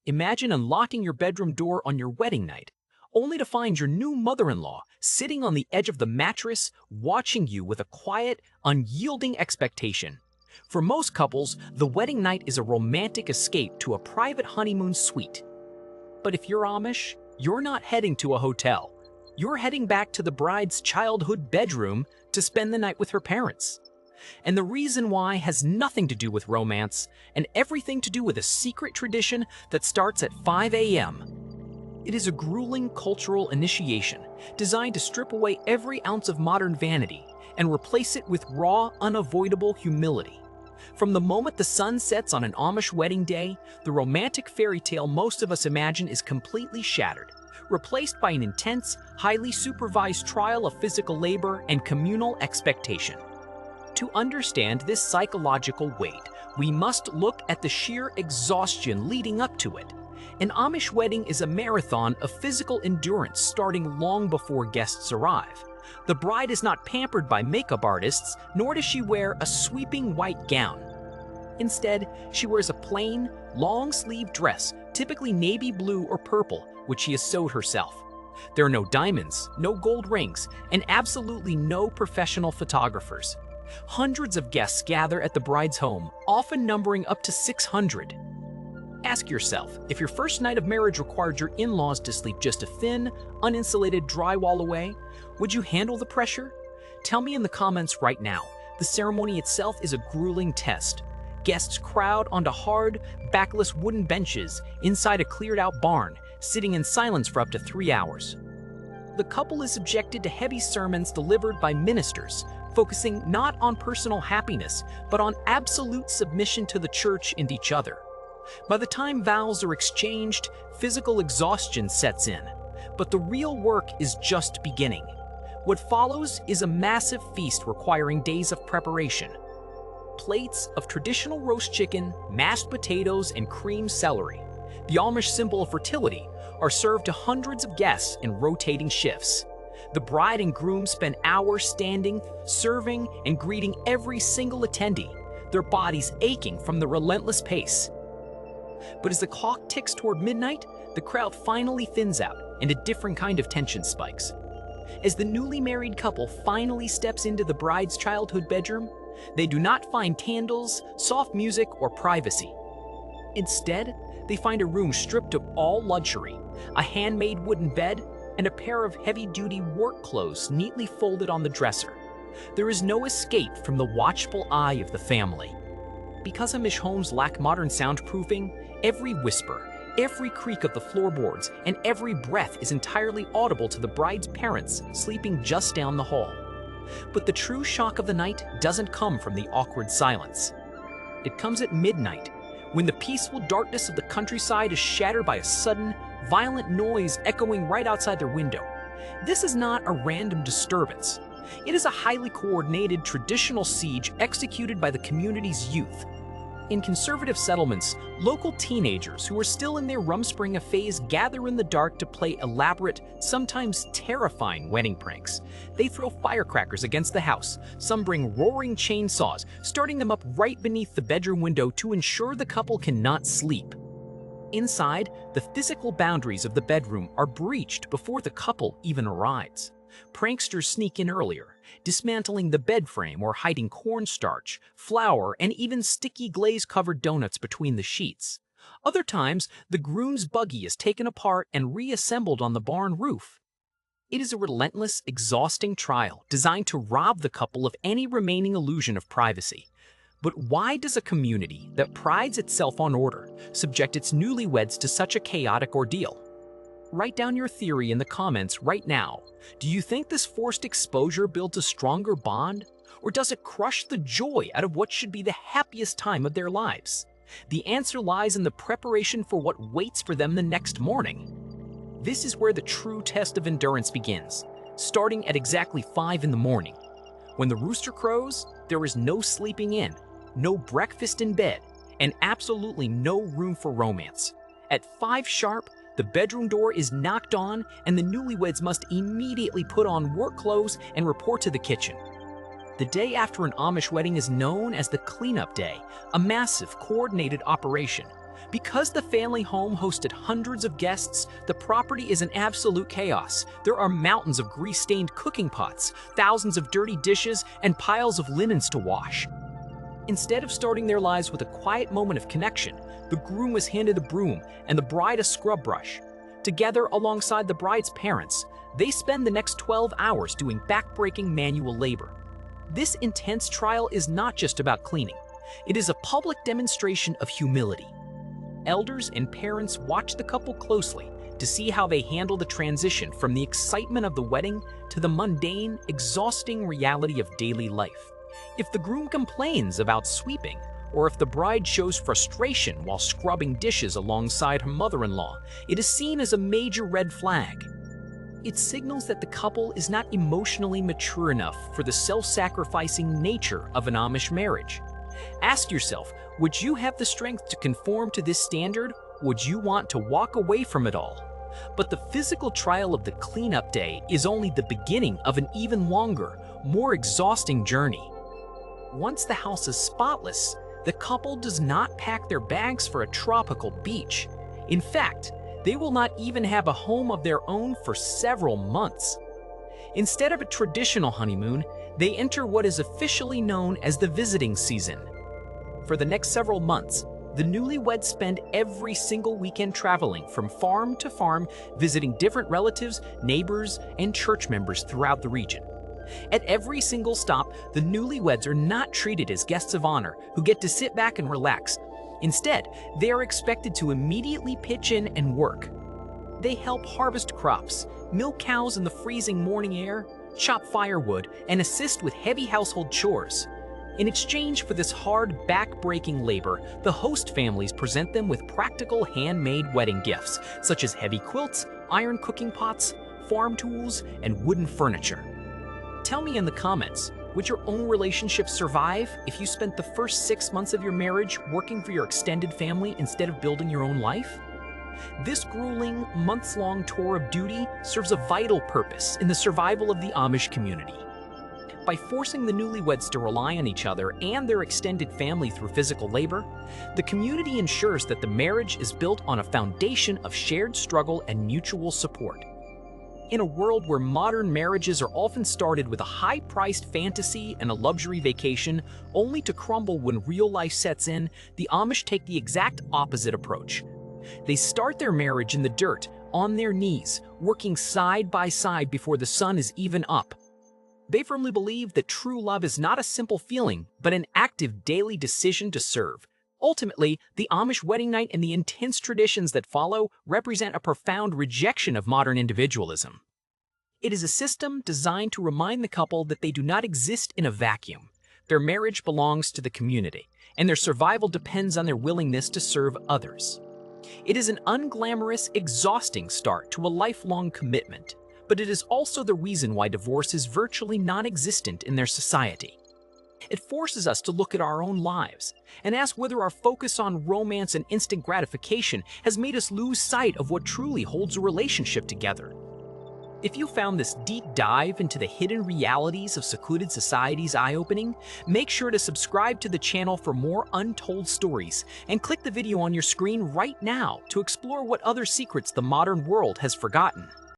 Imagine unlocking your bedroom door on your wedding night, only to find your new mother-in-law sitting on the edge of the mattress, watching you with a quiet, unyielding expectation. For most couples, the wedding night is a romantic escape to a private honeymoon suite. But if you're Amish, you're not heading to a hotel. You're heading back to the bride's childhood bedroom to spend the night with her parents. And the reason why has nothing to do with romance and everything to do with a secret tradition that starts at 5 a.m. It is a grueling cultural initiation designed to strip away every ounce of modern vanity and replace it with raw, unavoidable humility. From the moment the sun sets on an Amish wedding day, the romantic fairy tale most of us imagine is completely shattered, replaced by an intense, highly supervised trial of physical labor and communal expectation. To understand this psychological weight, we must look at the sheer exhaustion leading up to it. An Amish wedding is a marathon of physical endurance starting long before guests arrive. The bride is not pampered by makeup artists, nor does she wear a sweeping white gown. Instead, she wears a plain, long-sleeved dress, typically navy blue or purple, which she has sewed herself. There are no diamonds, no gold rings, and absolutely no professional photographers. Hundreds of guests gather at the bride's home, often numbering up to 600. Ask yourself, if your first night of marriage required your in-laws to sleep just a thin, uninsulated drywall away, would you handle the pressure? Tell me in the comments right now. The ceremony itself is a grueling test. Guests crowd onto hard, backless wooden benches inside a cleared-out barn, sitting in silence for up to 3 hours. The couple is subjected to heavy sermons delivered by ministers, focusing not on personal happiness, but on absolute submission to the church and each other. By the time vows are exchanged, physical exhaustion sets in, but the real work is just beginning. What follows is a massive feast requiring days of preparation. Plates of traditional roast chicken, mashed potatoes, and creamed celery, the Amish symbol of fertility, are served to hundreds of guests in rotating shifts. The bride and groom spend hours standing, serving, and greeting every single attendee, their bodies aching from the relentless pace. But as the clock ticks toward midnight, the crowd finally thins out and a different kind of tension spikes. As the newly married couple finally steps into the bride's childhood bedroom, they do not find candles, soft music, or privacy. Instead, they find a room stripped of all luxury, a handmade wooden bed, and a pair of heavy-duty work clothes neatly folded on the dresser. There is no escape from the watchful eye of the family. Because Amish homes lack modern soundproofing, every whisper, every creak of the floorboards, and every breath is entirely audible to the bride's parents sleeping just down the hall. But the true shock of the night doesn't come from the awkward silence. It comes at midnight, when the peaceful darkness of the countryside is shattered by a sudden, violent noise echoing right outside their window. This is not a random disturbance. It is a highly coordinated traditional siege executed by the community's youth. In conservative settlements, local teenagers who are still in their rumspringa phase gather in the dark to play elaborate, sometimes terrifying wedding pranks. They throw firecrackers against the house. Some bring roaring chainsaws, starting them up right beneath the bedroom window to ensure the couple cannot sleep. Inside, the physical boundaries of the bedroom are breached before the couple even arrives. Pranksters sneak in earlier, dismantling the bed frame or hiding cornstarch, flour, and even sticky glaze-covered donuts between the sheets. Other times, the groom's buggy is taken apart and reassembled on the barn roof. It is a relentless, exhausting trial designed to rob the couple of any remaining illusion of privacy. But why does a community that prides itself on order subject its newlyweds to such a chaotic ordeal? Write down your theory in the comments right now. Do you think this forced exposure builds a stronger bond? Or does it crush the joy out of what should be the happiest time of their lives? The answer lies in the preparation for what waits for them the next morning. This is where the true test of endurance begins, starting at exactly 5 in the morning. When the rooster crows, there is no sleeping in, no breakfast in bed, and absolutely no room for romance. At 5 sharp, the bedroom door is knocked on, and the newlyweds must immediately put on work clothes and report to the kitchen. The day after an Amish wedding is known as the cleanup day, a massive, coordinated operation. Because the family home hosted hundreds of guests, the property is an absolute chaos. There are mountains of grease-stained cooking pots, thousands of dirty dishes, and piles of linens to wash. Instead of starting their lives with a quiet moment of connection, the groom was handed a broom and the bride a scrub brush. Together alongside the bride's parents, they spend the next 12 hours doing backbreaking manual labor. This intense trial is not just about cleaning. It is a public demonstration of humility. Elders and parents watch the couple closely to see how they handle the transition from the excitement of the wedding to the mundane, exhausting reality of daily life. If the groom complains about sweeping, or if the bride shows frustration while scrubbing dishes alongside her mother-in-law, it is seen as a major red flag. It signals that the couple is not emotionally mature enough for the self-sacrificing nature of an Amish marriage. Ask yourself, would you have the strength to conform to this standard? Would you want to walk away from it all? But the physical trial of the cleanup day is only the beginning of an even longer, more exhausting journey. Once the house is spotless, the couple does not pack their bags for a tropical beach. In fact, they will not even have a home of their own for several months. Instead of a traditional honeymoon, they enter what is officially known as the visiting season. For the next several months, the newlyweds spend every single weekend traveling from farm to farm, visiting different relatives, neighbors, and church members throughout the region. At every single stop, the newlyweds are not treated as guests of honor who get to sit back and relax. Instead, they are expected to immediately pitch in and work. They help harvest crops, milk cows in the freezing morning air, chop firewood, and assist with heavy household chores. In exchange for this hard, back-breaking labor, the host families present them with practical handmade wedding gifts, such as heavy quilts, iron cooking pots, farm tools, and wooden furniture. Tell me in the comments, would your own relationship survive if you spent the first 6 months of your marriage working for your extended family instead of building your own life? This grueling, months-long tour of duty serves a vital purpose in the survival of the Amish community. By forcing the newlyweds to rely on each other and their extended family through physical labor, the community ensures that the marriage is built on a foundation of shared struggle and mutual support. In a world where modern marriages are often started with a high-priced fantasy and a luxury vacation, only to crumble when real life sets in, the Amish take the exact opposite approach. They start their marriage in the dirt, on their knees, working side by side before the sun is even up. They firmly believe that true love is not a simple feeling, but an active daily decision to serve. Ultimately, the Amish wedding night and the intense traditions that follow represent a profound rejection of modern individualism. It is a system designed to remind the couple that they do not exist in a vacuum. Their marriage belongs to the community, and their survival depends on their willingness to serve others. It is an unglamorous, exhausting start to a lifelong commitment, but it is also the reason why divorce is virtually non-existent in their society. It forces us to look at our own lives and ask whether our focus on romance and instant gratification has made us lose sight of what truly holds a relationship together. If you found this deep dive into the hidden realities of secluded societies eye-opening, make sure to subscribe to the channel for more untold stories and click the video on your screen right now to explore what other secrets the modern world has forgotten.